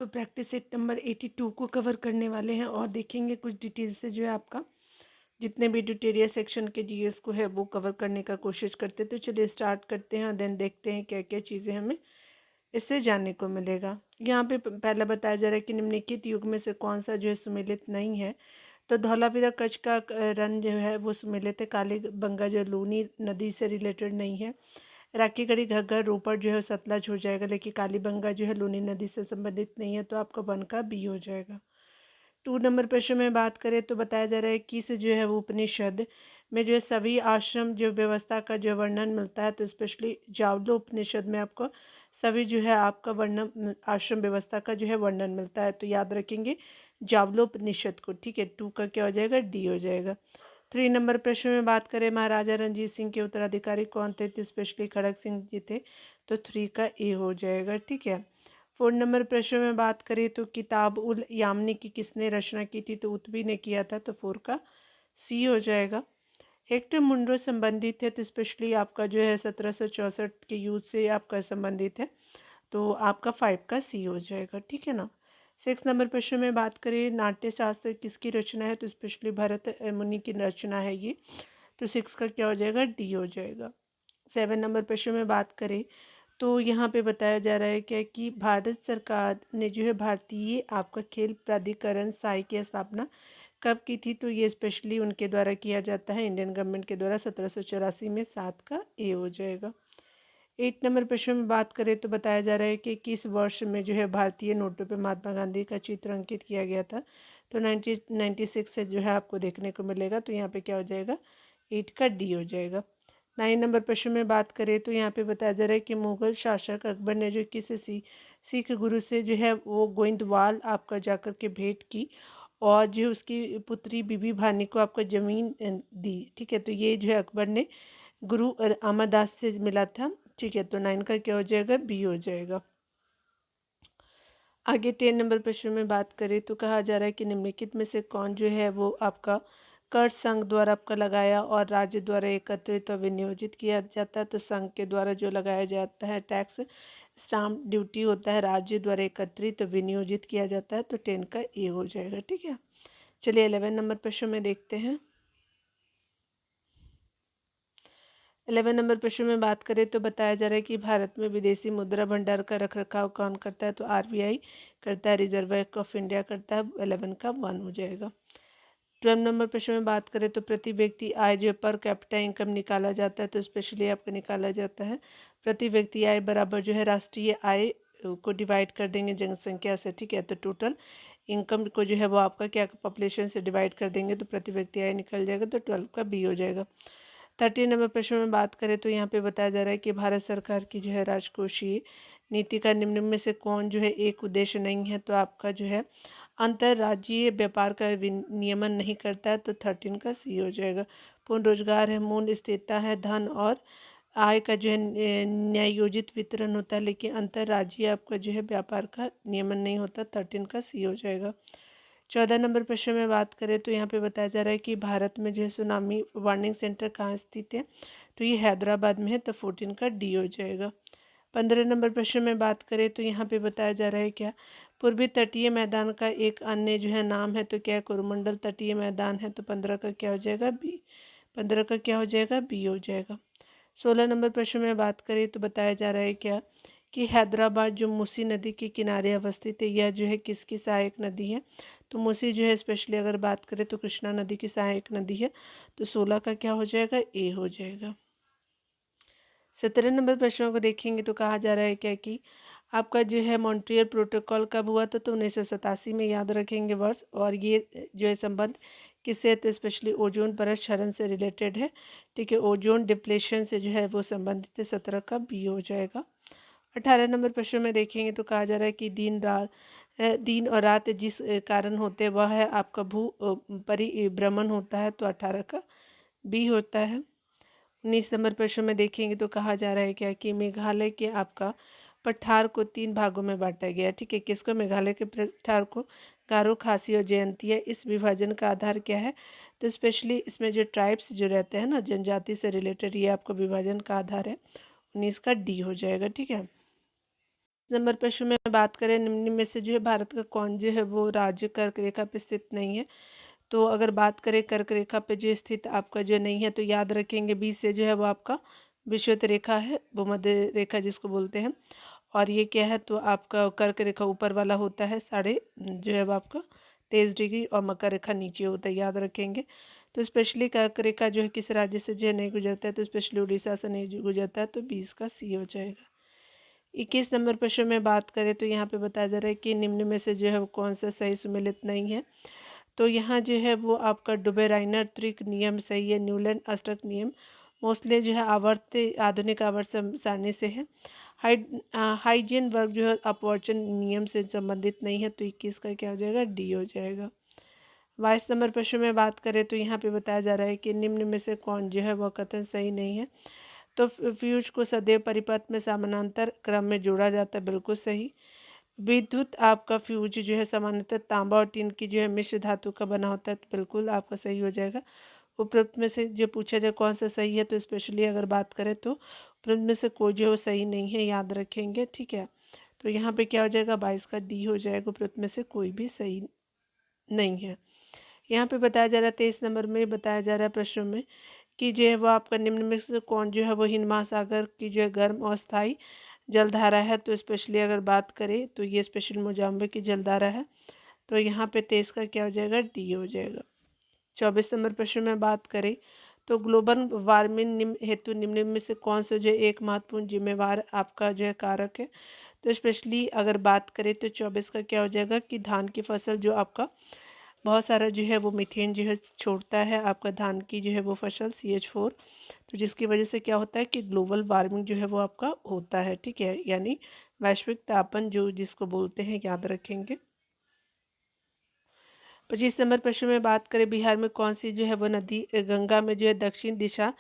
तो practice set number 82 को cover करने वाले हैं और देखेंगे कुछ डिटेल से जो है आपका जितने भी ट्यूटोरियल सेक्शन के जीएस को है वो कवर करने का कोशिश करते हैं। तो चलिए स्टार्ट करते हैं और देन देखते हैं क्या क्या चीज़ें हमें इससे जानने को मिलेगा। यहाँ पे पहला बताया जा रहा है कि निम्नलिखित युग में से कौन सा जो है सुमेलित नहीं है। तो धौलावीरा कच्छ का रन जो है वो सुमेलित है। काली बंगा जो लूनी नदी से रिलेटेड नहीं है। राखी गढ़ी घग्गर रोपड़ जो है सतलज हो जाएगा, लेकिन कालीबंगा जो है लूनी नदी से संबंधित नहीं है, तो आपका वन का बी हो जाएगा। 2 नंबर प्रश्न में बात करें तो बताया जा रहा है किस जो है वो उपनिषद में जो है सभी आश्रम जो व्यवस्था का जो वर्णन मिलता है। तो स्पेशली जावलो उपनिषद में आपको सभी जो है आपका वर्णन आश्रम व्यवस्था का जो है वर्णन मिलता है। तो याद रखेंगे जावलो उपनिषद को। ठीक है, 2 का क्या हो जाएगा, डी हो जाएगा। 3 नंबर प्रश्न में बात करें महाराजा रणजीत सिंह के उत्तराधिकारी कौन थे। तो स्पेशली खड़ग सिंह जी थे, तो 3 का ए हो जाएगा। ठीक है, 4 नंबर प्रश्न में बात करें तो किताब उल यामनी की किसने रचना की थी। तो उत्बी ने किया था, तो 4 का सी हो जाएगा। हेक्टर मुंडो संबंधित है, तो स्पेशली आपका जो है 1764 के युद्ध से आपका संबंधित है, तो आपका 5 का सी हो जाएगा। ठीक है ना। 6 नंबर प्रश्न में बात करें नाट्य शास्त्र किसकी रचना है। तो स्पेशली भरत मुनि की रचना है ये, तो 6 का क्या हो जाएगा, डी हो जाएगा। 7 नंबर प्रश्न में बात करें तो यहाँ पे बताया जा रहा है क्या कि भारत सरकार ने जो है भारतीय आपका खेल प्राधिकरण साई की स्थापना कब की थी। तो ये स्पेशली उनके द्वारा किया जाता है, इंडियन गवर्नमेंट के द्वारा 1784 में, 7 का ए हो जाएगा। 8 नंबर प्रश्न में बात करें तो बताया जा रहा है कि किस वर्ष में जो है भारतीय नोटों पे महात्मा गांधी का चित्र अंकित किया गया था। तो 1996 से जो है आपको देखने को मिलेगा, तो यहाँ पे क्या हो जाएगा, 8 का डी हो जाएगा। 9 नंबर प्रश्न में बात करें तो यहाँ पे बताया जा रहा है कि मुगल शासक अकबर ने जो किस सिख गुरु से जो है वो गोइंदवाल आपका जाकर के भेंट की और जो उसकी पुत्री बीबी भानी को आपका ज़मीन दी। ठीक है, तो ये जो है अकबर ने गुरु अमरदास से मिला था। ठीक है, तो 9 का क्या हो जाएगा, बी हो जाएगा। आगे 10 नंबर प्रश्न में बात करें तो कहा जा रहा है कि निम्नलिखित में से कौन जो है वो आपका कर संघ द्वारा आपका लगाया और राज्य द्वारा एकत्रित और विनियोजित किया जाता है। तो संघ के द्वारा जो लगाया जाता है टैक्स स्टाम्प ड्यूटी होता है, राज्य द्वारा एकत्रित और विनियोजित किया जाता है, तो 10 का ए हो जाएगा। ठीक है, चलिए 11 नंबर प्रश्न में देखते हैं। 11 नंबर प्रश्न में बात करें तो बताया जा रहा है कि भारत में विदेशी मुद्रा भंडार का रखरखाव कौन करता है। तो आरबीआई करता है, रिजर्व बैंक ऑफ इंडिया करता है। 11 का 1 हो जाएगा। 12 नंबर प्रश्न में बात करें तो प्रति व्यक्ति आय जो पर कैपिटा इनकम निकाला जाता है। तो स्पेशली आपका निकाला जाता है प्रति व्यक्ति आय बराबर जो है राष्ट्रीय आय को डिवाइड कर देंगे जनसंख्या से। ठीक है, तो टोटल इनकम को जो है वो आपका क्या पॉपुलेशन से डिवाइड कर देंगे, तो प्रति व्यक्ति आय निकल जाएगा, तो 12 का बी हो जाएगा। 13 नंबर प्रश्न में बात करें तो यहाँ पे बताया जा रहा है कि भारत सरकार की जो है राजकोषीय नीति का निम्न में से कौन जो है एक उद्देश्य नहीं है। तो आपका जो है अंतर्राज्यीय व्यापार का नियमन नहीं करता है, तो 13 का सी हो जाएगा। पूर्ण रोजगार है, मूल्य स्थिरता है, धन और आय का जो है न्यायोजित वितरण होता है, लेकिन अंतर्राज्यीय आपका जो है व्यापार का नियमन नहीं होता। 13 का सी हो जाएगा। 14 नंबर प्रश्न में बात करें तो यहाँ पे बताया जा रहा है कि भारत में जो है सुनामी वार्निंग सेंटर कहाँ स्थित है। तो ये हैदराबाद में है, तो 14 का डी हो जाएगा। 15 नंबर प्रश्न में बात करें तो यहाँ पे बताया जा रहा है क्या पूर्वी तटीय मैदान का एक अन्य जो है नाम है। तो क्या कोरोमंडल तटीय मैदान है, तो 15 का क्या हो जाएगा, बी। 15 का क्या हो जाएगा, बी हो जाएगा। 16 नंबर प्रश्न में बात करें तो बताया जा रहा है क्या कि हैदराबाद जो मूसी नदी के किनारे अवस्थित है, यह जो है किसकी सहायक नदी है। तो मूसी जो है स्पेशली अगर बात करें तो कृष्णा नदी की सहायक नदी है, तो 16 का क्या हो जाएगा, ए हो जाएगा। 17 नंबर प्रश्नों को देखेंगे तो कहा जा रहा है क्या कि आपका जो है मॉन्ट्रियल प्रोटोकॉल कब हुआ था। तो 1987 में, याद रखेंगे वर्ष। और ये जो है संबंध किससे है, तो स्पेशली ओजोन परत क्षरण से रिलेटेड है। ठीक है, ओजोन डिप्लेशन से जो है वो संबंधित है। 17 का बी हो जाएगा। 18 नंबर प्रश्न में देखेंगे तो कहा जा रहा है कि दिन और रात जिस कारण होते हैं वह है आपका भू परिभ्रमण होता है। तो 18 का बी होता है। 19 नंबर प्रश्न में देखेंगे तो कहा जा रहा है क्या कि मेघालय के आपका पठार को 3 भागों में बांटा गया। ठीक है, किसको, मेघालय के पठार को गारो, खासी और जयंतिया। इस विभाजन का आधार क्या है। तो स्पेशली इसमें जो ट्राइब्स जो रहते हैं ना, जनजाति से रिलेटेड, ये आपको विभाजन का आधार है। 19 का डी हो जाएगा। ठीक है, नंबर प्रश्न में बात करें, निम्न में से जो है भारत का कौन जो है वो राज्य कर्क रेखा पे स्थित नहीं है। तो अगर बात करें कर्क रेखा पे जो स्थित आपका जो नहीं है, तो याद रखेंगे 20 से जो है वो आपका विषुवत रेखा है, भूमध्य रेखा जिसको बोलते हैं। और ये क्या है, तो आपका कर्क रेखा ऊपर वाला होता है साढ़े जो है वो आपका 23 डिग्री, और मकर रेखा नीचे होता है, याद रखेंगे। तो स्पेशली कर्क रेखा जो है किस राज्य से जो है नहीं गुजरता है, तो स्पेशली उड़ीसा से नहीं गुजरता है, तो 20 का सी हो जाएगा। 21 नंबर प्रश्न में बात करें तो यहाँ पे बताया जा रहा है कि निम्न में से जो है वो कौन सा सही सुमेलित नहीं है। तो यहाँ जो है वो आपका डुबेराइनर त्रिक नियम सही है। न्यूलन अष्टक नियम मोस्टली जो है आवर्त आधुनिक आवर्त सारणी से है। हाइजीन वर्ग जो है अपवर्जन नियम से संबंधित नहीं है, तो 21 का क्या हो जाएगा, डी हो जाएगा। 22 नंबर प्रश्न में बात करें तो यहाँ पे बताया जा रहा है कि निम्न में से कौन जो है वह कथन सही नहीं है। तो फ्यूज को सदैव परिपथ में समानांतर क्रम में जोड़ा जाता है, बिल्कुल सही। विद्युत आपका फ्यूज जो है सामान्यतः तांबा और टीन की जो है मिश्र धातु का बना होता है, तो बिल्कुल आपका सही हो जाएगा। उपरोक्त में से जो पूछा जाए कौन सा सही है, तो स्पेशली अगर बात करें तो उपरोक्त में से कोई जो है सही नहीं है, याद रखेंगे, ठीक है। तो यहाँ पे क्या हो जाएगा, 22 का डी हो जाएगा। उपरोक्त में से कोई भी सही नहीं है। यहाँ पे बताया जा रहा है 23 नंबर में बताया जा रहा है प्रश्न में कि जो है वो आपका निम्न में से कौन जो है वो हिंद महासागर की जो है गर्म और स्थायी जलधारा है। तो स्पेशली अगर बात करें तो ये स्पेशल मोजाम्बिक की जलधारा है। तो यहाँ पे 23 का क्या हो जाएगा, डी हो जाएगा। 24 नंबर प्रश्न में बात करें तो ग्लोबल वार्मिंग हेतु निम्न में से कौन सा जो एक महत्वपूर्ण जिम्मेवार आपका जो है कारक है। तो स्पेशली अगर बात करें तो 24 का क्या हो जाएगा कि धान की फसल जो आपका बहुत सारा जो है वो मीथेन जो है छोड़ता है, आपका धान की जो है वो फसल CH4। तो जिसकी वजह से क्या होता है कि ग्लोबल वार्मिंग जो है वो आपका होता है, ठीक है, यानी वैश्विक तापन जो जिसको बोलते हैं, याद रखेंगे। 25 नंबर प्रश्न में बात करें बिहार में कौन सी जो है वो नदी गंगा में जो है दक्षिण दिशा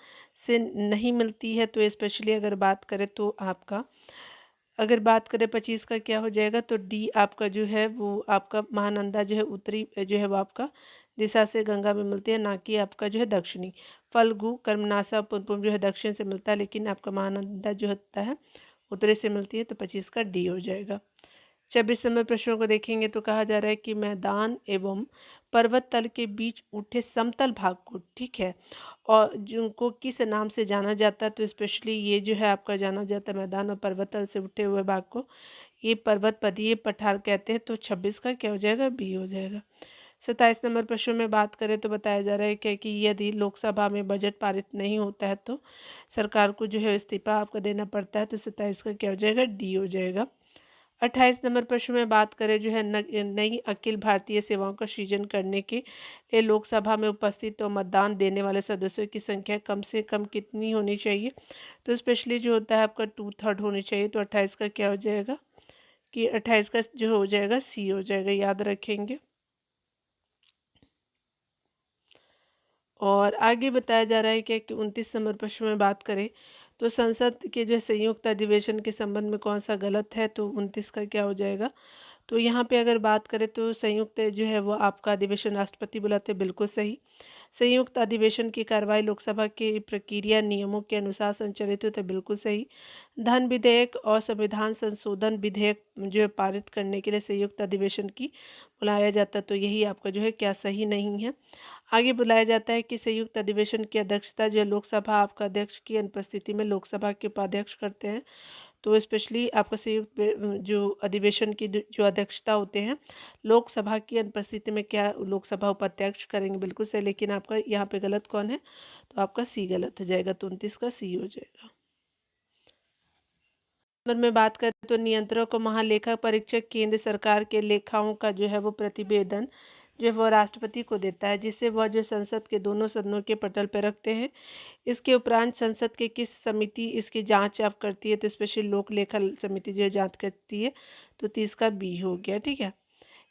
से नहीं मिलती है। तो स्पेशली अगर बात करें तो आपका अगर बात करें 25 का क्या हो जाएगा, तो डी आपका जो है वो आपका महानंदा जो है उत्तरी जो है वो आपका दिशा से गंगा में मिलती है, ना कि आपका जो है दक्षिणी। फल्गु कर्मनासा पुनपुन जो है दक्षिण से मिलता है, लेकिन आपका महानंदा जो होता है उत्तरी से मिलती है, तो 25 का डी हो जाएगा। 26 नंबर प्रश्नों को देखेंगे तो कहा जा रहा है कि मैदान एवं पर्वत तल के बीच उठे समतल भाग को, ठीक है, और जिनको किस नाम से जाना जाता है। तो स्पेशली ये जो है आपका जाना जाता है मैदान और पर्वत तल से उठे हुए भाग को ये पर्वत पदीय पठार कहते हैं। तो 26 का क्या हो जाएगा, बी हो जाएगा। 27 नंबर प्रश्न में बात करें तो बताया जा रहा है कि यदि लोकसभा में बजट पारित नहीं होता है तो सरकार को जो है इस्तीफा आपको देना पड़ता है। तो 27 का क्या हो जाएगा, डी हो जाएगा। 28 नंबर प्रश्न में बात करें जो है नई अखिल भारतीय सेवाओं का सृजन करने के लिए लोकसभा में उपस्थित और मतदान देने वाले सदस्यों की संख्या कम से कम कितनी होनी चाहिए। तो स्पेशली जो होता है आपका 2/3 होनी चाहिए। तो 28 का क्या हो जाएगा कि 28 का जो हो जाएगा, सी हो जाएगा, याद रखेंगे। और आगे बताया जा रहा है कि 29 नंबर प्रश्न में बात करें तो संसद के जो संयुक्त अधिवेशन के संबंध में कौन सा गलत है। तो 29 का क्या हो जाएगा, तो यहाँ पे अगर बात करें तो संयुक्त जो है वो आपका अधिवेशन राष्ट्रपति बुलाते, बिल्कुल सही। संयुक्त अधिवेशन की कार्रवाई लोकसभा के प्रक्रिया नियमों के अनुसार संचालित होते, बिल्कुल सही। धन विधेयक और संविधान संशोधन विधेयक जो है पारित करने के लिए संयुक्त अधिवेशन की बुलाया जाता, तो यही आपका जो है क्या सही नहीं है। आगे बुलाया जाता है कि संयुक्त अधिवेशन की अध्यक्षता जो लोकसभा आपका अध्यक्ष की अनुपस्थिति में लोकसभा के उपाध्यक्ष करते हैं। तो स्पेशली आपका संयुक्त जो अधिवेशन की जो अध्यक्षता होते हैं लोकसभा की अनुपस्थिति में क्या लोकसभा उपाध्यक्ष करेंगे, बिल्कुल सही। लेकिन आपका यहाँ पे गलत कौन है, तो आपका सी गलत हो जाएगा। तो 29 का सी हो जाएगा। नंबर में बात करें तो नियंत्रक और महालेखा परीक्षक केंद्र सरकार के लेखाओं का जो है वो प्रतिवेदन जो है वो राष्ट्रपति को देता है, जिसे वह जो संसद के दोनों सदनों के पटल पर रखते हैं। इसके उपरांत संसद के किस समिति इसकी जांच आप करती है। तो स्पेशल लोक लेखा समिति जो है जांच करती है। तो 30 का बी हो गया, ठीक है।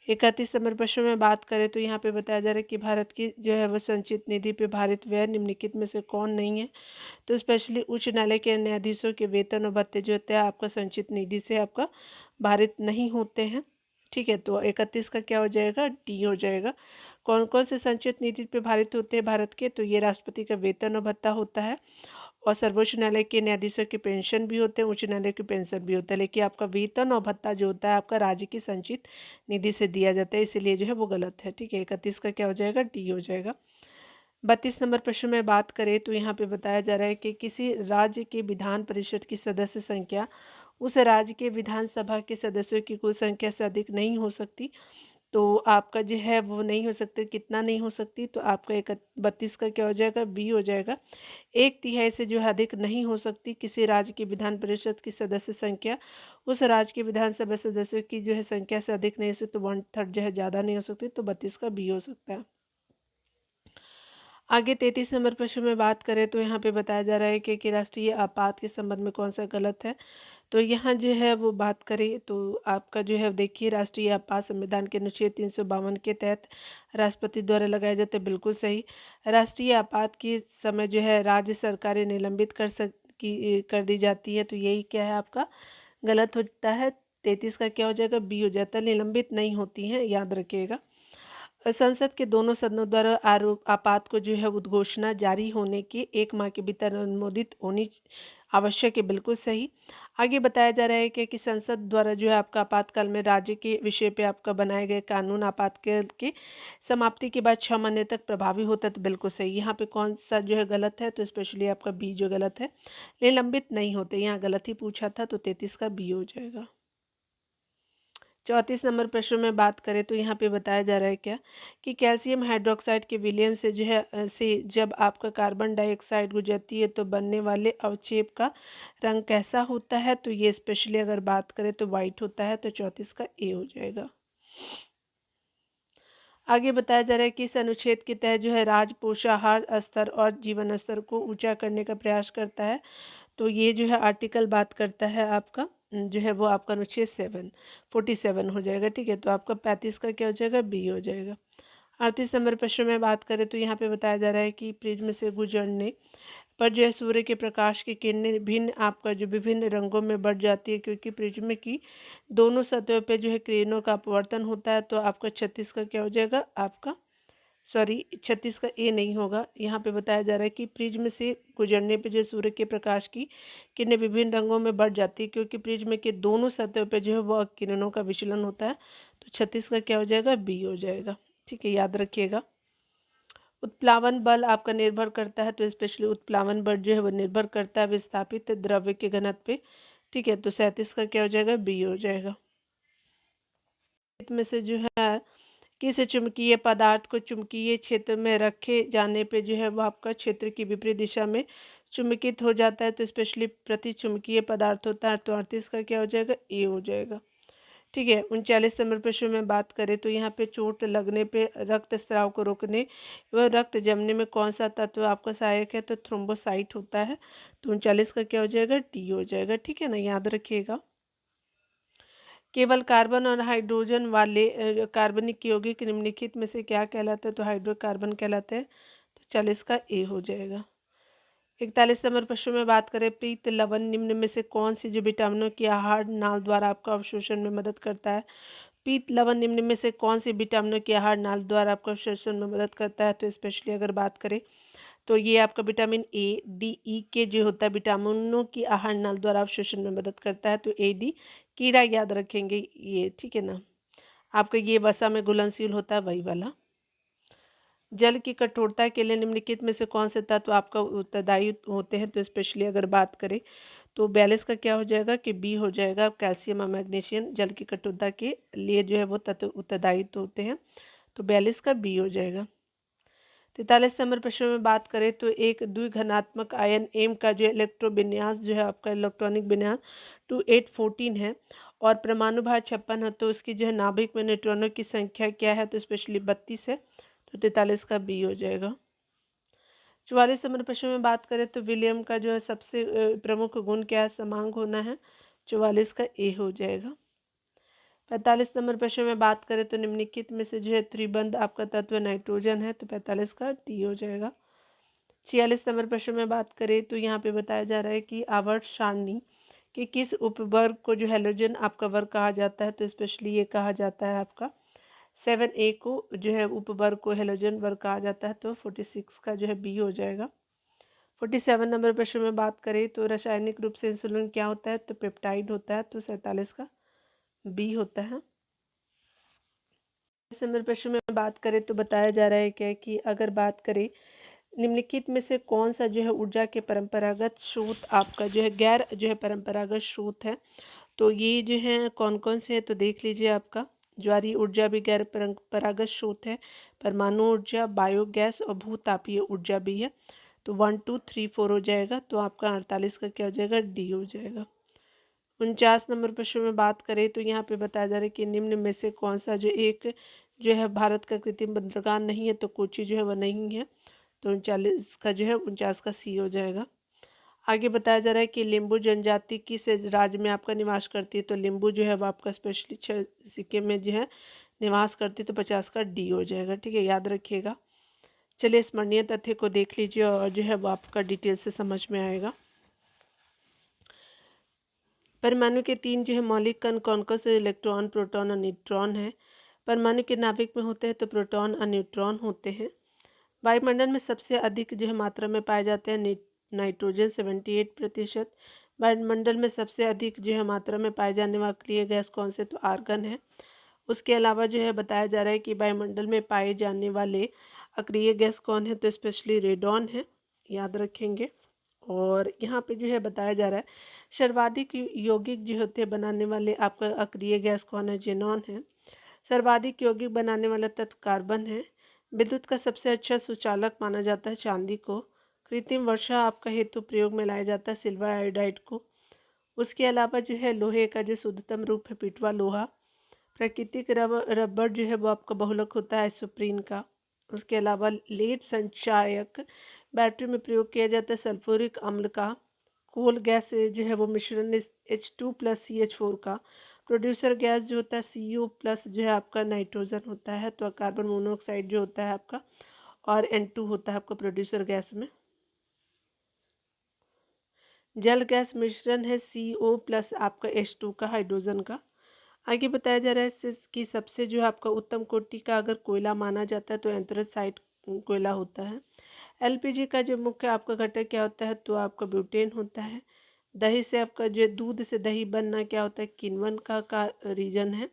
31 नंबर प्रश्न में बात करें तो यहाँ पे बताया जा रहा है कि भारत की जो है वो संचित निधि पे भारित व्यय निम्नलिखित में से कौन नहीं है। तो स्पेशली उच्च न्यायालय के न्यायाधीशों के वेतन और भत्ते जो होते हैं आपका संचित निधि से आपका भारित नहीं होते हैं, ठीक है। तो 31 का क्या हो जाएगा, डी हो जाएगा। कौन कौन से संचित निधि पे भारित होते हैं भारत के, तो ये राष्ट्रपति का वेतन और भत्ता होता है, और सर्वोच्च न्यायालय के न्यायाधीशों की पेंशन भी होते हैं, उच्च न्यायालय की पेंशन भी होता है, लेकिन आपका वेतन और भत्ता जो होता है आपका राज्य की संचित निधि से दिया जाता है, इसीलिए जो है वो गलत है। ठीक है, 31 का क्या हो जाएगा, डी हो जाएगा। 32 नंबर प्रश्न में बात करें तो यहाँ पे बताया जा रहा है कि किसी राज्य के विधान परिषद की सदस्य संख्या उस राज्य के विधानसभा के सदस्यों की कुल संख्या से अधिक नहीं हो सकती। तो आपका जो है वो नहीं हो सकता, कितना नहीं हो सकती, तो आपका 32 का क्या हो जाएगा, बी हो जाएगा। 1/3 से जो है अधिक नहीं हो सकती किसी राज्य की विधान परिषद की सदस्य संख्या उस राज्य के विधानसभा सदस्यों की जो है संख्या से अधिक नहीं हो सकती, तो 1/3 जो है ज़्यादा नहीं हो सकती, तो 32 का बी हो सकता है। आगे 33 नंबर प्रश्न में बात करें तो यहाँ पे बताया जा रहा है कि राष्ट्रीय आपात के संबंध में कौन सा गलत है। तो यहाँ जो है वो बात करें तो आपका जो है देखिए, राष्ट्रीय आपात संविधान के अनुच्छेद 352 के तहत राष्ट्रपति द्वारा लगाए जाते, बिल्कुल सही। राष्ट्रीय आपात के समय जो है राज्य सरकारें निलंबित कर दी जाती है, तो यही क्या है आपका गलत होता है। 33 का क्या हो जाएगा, बी हो जाता है, निलंबित नहीं होती हैं, याद रखिएगा। संसद के दोनों सदनों द्वारा आरोप आपात को जो है उद्घोषणा जारी होने के 1 माह के भीतर अनुमोदित होनी आवश्यक है, बिल्कुल सही। आगे बताया जा रहा है कि संसद द्वारा जो है आपका आपातकाल में राज्य के विषय पे आपका बनाए गए कानून आपातकाल के समाप्ति के बाद 6 महीने तक प्रभावी होता है, तो बिल्कुल सही। यहाँ पे कौन सा जो है गलत है, तो स्पेशली आपका बी जो गलत है, निलंबित नहीं होते, यहाँ गलत ही पूछा था, तो 33 का बी हो जाएगा। 34 नंबर प्रश्न में बात करें तो यहाँ पे बताया जा रहा है क्या कि कैल्शियम हाइड्रोक्साइड के विलयन से जो है से जब आपका कार्बन डाइऑक्साइड गुजरती है तो बनने वाले अवक्षेप का रंग कैसा होता है। तो ये स्पेशली अगर बात करें तो वाइट होता है, तो 34 का ए हो जाएगा। आगे बताया जा रहा है कि इस अनुच्छेद के तहत जो है राज्य पोषाहार स्तर और जीवन स्तर को ऊंचा करने का प्रयास करता है। तो ये जो है आर्टिकल बात करता है आपका जो है वो आपका अनुच्छेद 47 हो जाएगा। ठीक है, तो आपका 35 का क्या हो जाएगा, बी हो जाएगा। 38 नंबर प्रश्न में बात करें तो यहाँ पे बताया जा रहा है कि प्रिज्म से गुजरने पर जो है सूर्य के प्रकाश की किरणें भिन्न आपका जो विभिन्न रंगों में बढ़ जाती है, क्योंकि प्रिज्म की दोनों सतहों पे जो है किरणों का अपवर्तन होता है। तो आपका 36 का क्या हो जाएगा, आपका सॉरी 36 का ए नहीं होगा। यहाँ पे बताया जा रहा है कि प्रिज्म से गुजरने पे जो सूर्य के प्रकाश की किरणें विभिन्न रंगों में बढ़ जाती है, क्योंकि प्रिज्म के दोनों सतहों पे जो है वह किरणों का विचलन होता है। तो 36 का क्या हो जाएगा, बी हो जाएगा। ठीक है, याद रखिएगा। उत्प्लावन बल आपका निर्भर करता है, तो स्पेशली उत्प्लावन बल जो है वो निर्भर करता है विस्थापित द्रव्य के घनत्व पे। ठीक है, तो 37 का क्या हो जाएगा, बी हो जाएगा। में से जो है किस चुंबकीय पदार्थ को चुंबकीय क्षेत्र में रखे जाने पे जो है वो आपका क्षेत्र की विपरीत दिशा में चुंबकित हो जाता है। तो स्पेशली प्रति चुंबकीय पदार्थ होता है। तो 38 का क्या हो जाएगा, ए हो जाएगा। ठीक है, 39 नंबर प्रश्न में बात करें तो यहाँ पे चोट लगने पे रक्त स्राव को रोकने व रक्त जमने में कौन सा तत्व आपका सहायक है। तो थ्रोम्बोसाइट होता है। तो 39 का क्या हो जाएगा, डी हो जाएगा। ठीक है ना, याद रखिएगा। केवल कार्बन और हाइड्रोजन वाले कार्बनिक यौगिक निम्नलिखित में से क्या कहलाते हैं। तो हाइड्रोकार्बन कहलाते हैं। तो 40 का ए हो जाएगा। 41 नंबर प्रश्न में बात करें पीत लवण निम्न में से कौन सी जो विटामिनों की आहार नाल द्वारा आपका अवशोषण में मदद करता है। पीत लवण निम्न में से कौन सी विटामिनों की आहार नाल द्वारा आपका अवशोषण में मदद करता है। तो स्पेशली अगर बात करें तो ये आपका विटामिन ए डी ई के जो होता है विटामिनों की आहार नाल द्वारा अवशोषण में मदद करता है। तो ए डी कीड़ा याद रखेंगे ये, ठीक है ना। आपका ये वसा में घुलनशील होता है, वही वाला। जल की कठोरता के लिए निम्नलिखित में से कौन से तत्व आपका उत्तरदायी होते हैं। तो स्पेशली अगर बात करें तो 42 का क्या हो जाएगा कि बी हो जाएगा। कैल्शियम और मैग्नीशियम जल की कठोरता के लिए जो है वो तत्व उत्तरदायी होते हैं। तो 42 का बी हो जाएगा। 43 नंबर प्रश्न में बात करें तो एक द्विघनात्मक आयन एम का जो इलेक्ट्रोविन्यास जो है आपका इलेक्ट्रॉनिक विन्यास 2814 है और परमाणु भार 56 है। तो उसकी जो है नाभिक में न्यूट्रॉनों की संख्या क्या है। तो स्पेशली 32 है। तो 43 का बी हो जाएगा। 44 नंबर प्रश्न में बात करें तो विलियम का जो है सबसे प्रमुख गुण क्या है, समांग होना है। 44 का ए हो जाएगा। 45 नंबर प्रश्न में बात करें तो निम्नलिखित में से जो है त्रिबंध आपका तत्व नाइट्रोजन है। तो 45 का डी हो जाएगा। 46 नंबर प्रश्न में बात करें तो यहाँ पे बताया जा रहा है कि आवर्त सारणी के किस उपवर्ग को जो हैलोजन आपका वर्ग कहा जाता है। तो स्पेशली ये कहा जाता है आपका 7A को जो है उपवर्ग को हेलोजन वर्ग कहा जाता है। तो 46 का जो है बी हो जाएगा। 47 नंबर प्रश्न में बात करें तो रासायनिक रूप से इंसुलिन क्या होता है, तो पेप्टाइड होता है, तो 47 का बी होता है। इस नंबर प्रश्न में बात करें तो बताया जा रहा है क्या कि अगर बात करें निम्नलिखित में से कौन सा जो है ऊर्जा के परंपरागत स्रोत आपका जो है गैर जो है परंपरागत स्रोत है, तो ये जो है कौन कौन से है, तो देख लीजिए आपका ज्वारीय ऊर्जा भी गैर परंपरागत स्रोत है, परमाणु ऊर्जा, बायोगैस और भूतापीय ऊर्जा भी है। तो 1 2 3 4 हो जाएगा, तो आपका 48 का क्या हो जाएगा, डी हो जाएगा। 49 नंबर प्रश्न में बात करें तो यहाँ पे बताया जा रहा है कि निम्न में से कौन सा जो है भारत का कृत्रिम बंदरगाह नहीं है, तो कोची जो है वह नहीं है, तो 39 का जो है 49 का सी हो जाएगा। आगे बताया जा रहा है कि लिम्बू जनजाति किस राज्य में आपका निवास करती है, तो लिम्बू जो है वो आपका स्पेशली सिक्किम में जो है निवास करती है, तो 50 का डी हो जाएगा। ठीक है, याद रखिएगा। चलिए स्मरणीय तथ्य को देख लीजिए और जो है वो आपका डिटेल से समझ में आएगा। परमाणु के 3 जो है मौलिक कण कौन कौन से, इलेक्ट्रॉन, प्रोटॉन और न्यूट्रॉन है। परमाणु के नाभिक में होते हैं तो प्रोटॉन और न्यूट्रॉन होते हैं। वायुमंडल में सबसे अधिक जो है मात्रा में पाए जाते हैं नाइट्रोजन 78%। वायुमंडल में सबसे अधिक जो है मात्रा में पाए जाने वाला अक्रिय गैस कौन से, तो आर्गन है। उसके अलावा जो है बताया जा रहा है कि वायुमंडल में पाए जाने वाले अक्रिय गैस कौन है, तो स्पेशली रेडॉन है, याद रखेंगे। और यहाँ पे जो है बताया जा रहा है सर्वाधिक यौगिक जो होते हैं बनाने वाले आपका अक्रिय गैस कौन है, जेनॉन है। सर्वाधिक यौगिक बनाने वाला तत्व कार्बन है। विद्युत का सबसे अच्छा सुचालक माना जाता है चांदी को। कृत्रिम वर्षा आपका हेतु प्रयोग में लाया जाता है सिल्वर आयोडाइड को। उसके अलावा जो है लोहे का जो शुद्धतम रूप है पिटवा लोहा। प्राकृतिक रबर जो है वो आपका बहुलक होता है आइसोप्रीन का। उसके अलावा लेड संचायक बैटरी में प्रयोग किया जाता है सल्फ्यूरिक अम्ल का। कोल गैस जो है वो मिश्रण H2+CH4 का। प्रोड्यूसर गैस जो होता है CO+ जो है आपका नाइट्रोजन होता है, तो कार्बन मोनोऑक्साइड जो होता है आपका, और N2 होता है आपका प्रोड्यूसर गैस में। जल गैस मिश्रण है CO+ आपका H2 का, हाइड्रोजन का। आगे बताया जा रहा है कि सबसे जो है आपका उत्तम कोटि का अगर कोयला माना जाता है तो एंथ्रेसाइट कोयला होता है। एलपीजी का जो मुख्य आपका घटक क्या होता है, तो आपका ब्यूटेन होता है। दही से आपका जो दूध से दही बनना क्या होता है, किण्वन का रीजन है।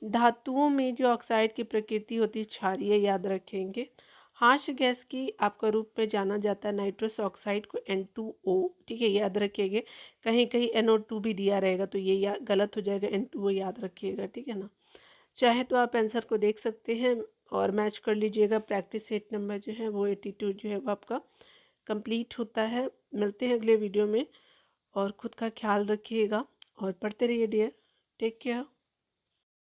धातुओं में जो ऑक्साइड की प्रकृति होती है क्षारीय, याद रखेंगे। हास्य गैस की आपका रूप में जाना जाता है नाइट्रस ऑक्साइड को, N2O। ठीक है, याद रखिएगा। कहीं कहीं NO2 भी दिया रहेगा तो ये गलत हो जाएगा, N2O याद रखिएगा। ठीक है ना। चाहे तो आप आंसर को देख सकते हैं और मैच कर लीजिएगा। प्रैक्टिस सेट नंबर जो है वो 82 जो है वो आपका कंप्लीट होता है। मिलते हैं अगले वीडियो में और ख़ुद का ख्याल रखिएगा और पढ़ते रहिए डियर। Take care.